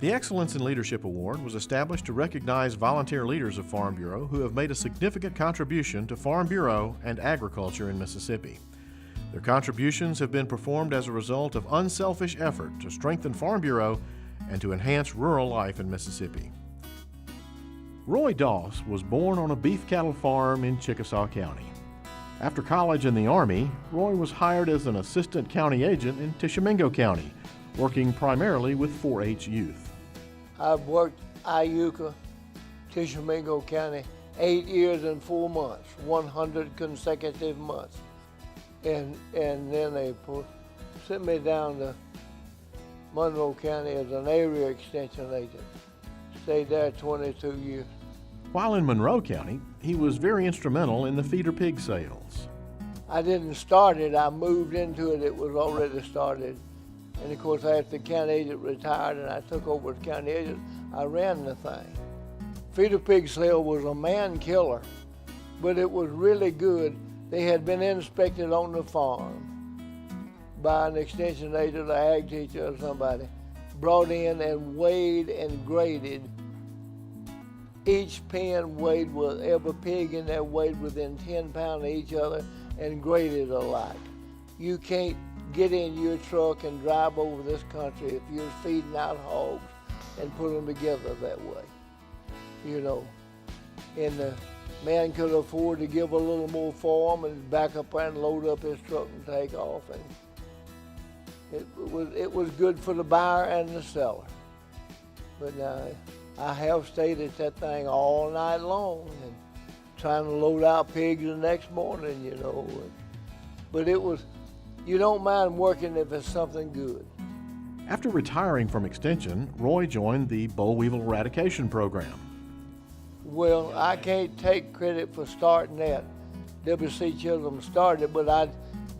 The Excellence in Leadership Award was established to recognize volunteer leaders of Farm Bureau who have made a significant contribution to Farm Bureau and agriculture in Mississippi. Their contributions have been performed as a result of unselfish effort to strengthen Farm Bureau and to enhance rural life in Mississippi. Roy Doss was born on a beef cattle farm in Chickasaw County. After college in the Army, Roy was hired as an assistant county agent in Tishomingo County, working primarily with 4-H youth. I've worked Iuka, Tishomingo County, 8 years and 4 months, 100 consecutive months. And then they sent me down to Monroe County as an area extension agent. Stayed there 22 years. While in Monroe County, he was very instrumental in the feeder pig sales. I didn't start it, I moved into it, it was already started. And of course, after the county agent retired and I took over as county agent, I ran the thing. Feeder pig sale was a man killer, but it was really good. They had been inspected on the farm by an extension agent, an ag teacher or somebody, brought in and weighed and graded. Each pen weighed with every pig in there weighed within 10 pounds of each other and graded alike. You can't get in your truck and drive over this country if you're feeding out hogs and put them together that way, you know. And the man could afford to give a little more for them and back up and load up his truck and take off. And it was good for the buyer and the seller. But I have stayed at that thing all night long and trying to load out pigs the next morning, you know. But you don't mind working if it's something good. After retiring from Extension, Roy joined the boll weevil eradication program. Well, I can't take credit for starting that. W.C. Chisholm started, but I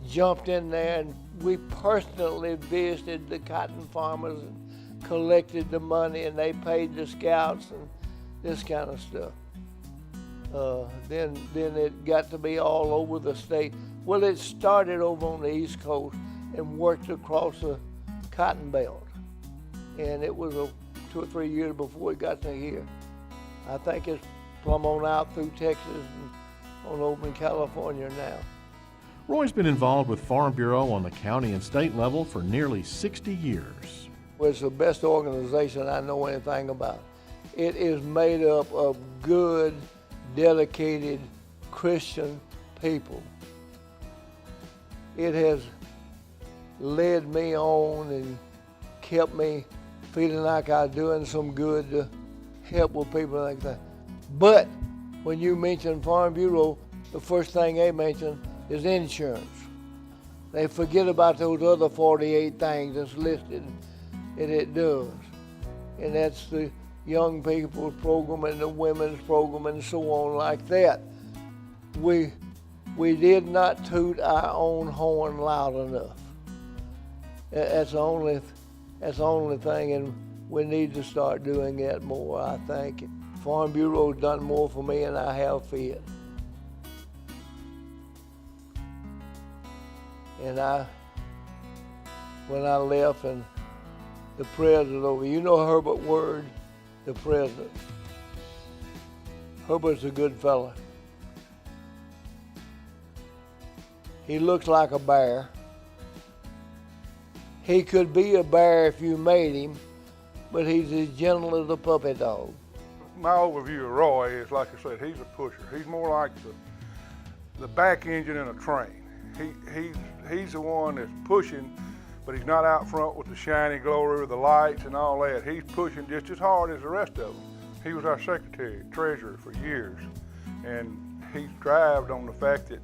jumped in there and we personally visited the cotton farmers and collected the money and they paid the scouts and this kind of stuff. Then it got to be all over the state. Well, it started over on the East Coast and worked across the cotton belt. And it was 2 or 3 years before it got to here. I think it's plumb on out through Texas and on over in California now. Roy's been involved with Farm Bureau on the county and state level for nearly 60 years. Well, it's the best organization I know anything about. It is made up of good, dedicated Christian people. It has led me on and kept me feeling like I'm doing some good to help with people like that. But when you mention Farm Bureau, the first thing they mention is insurance. They forget about those other 48 things that's listed that it does. And that's the young people's program and the women's program and so on like that. We did not toot our own horn loud enough. That's the only thing, and we need to start doing that more, I think. Farm Bureau's done more for me than I have for it. And when I left and the president over, you know Herbert Word, the president. Herbert's a good fella. He looks like a bear. He could be a bear if you made him, but he's as gentle as a puppy dog. My overview of Roy is, like I said, he's a pusher. He's more like the back engine in a train. He's the one that's pushing, but he's not out front with the shiny glory of the lights and all that. He's pushing just as hard as the rest of them. He was our secretary, treasurer for years, and he thrived on the fact that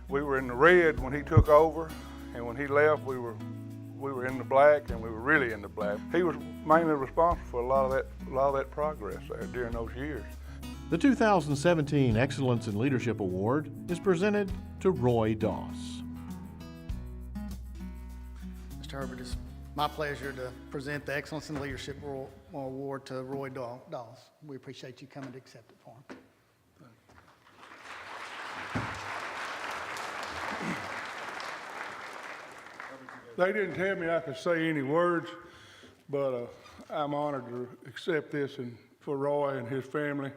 we were in the red when he took over, and when he left, we were in the black, and we were really in the black. He was mainly responsible for a lot of that progress there during those years. The 2017 Excellence in Leadership Award is presented to Roy Doss. Mr. Herbert, it's my pleasure to present the Excellence in Leadership Award to Roy Doss. We appreciate you coming to accept it for him. They didn't tell me I could say any words, But I'm honored to accept this and for Roy and his family.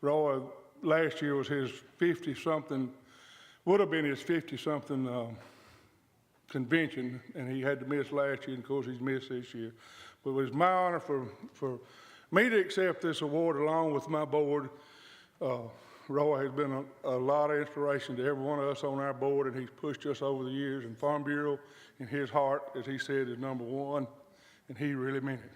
Roy, last year was his 50-something, would have been his 50-something convention, and he had to miss last year, and of course he's missed this year. But it was my honor for me to accept this award along with my board. Roy has been a lot of inspiration to every one of us on our board, and he's pushed us over the years. And Farm Bureau, in his heart, as he said, is #1, and he really meant it.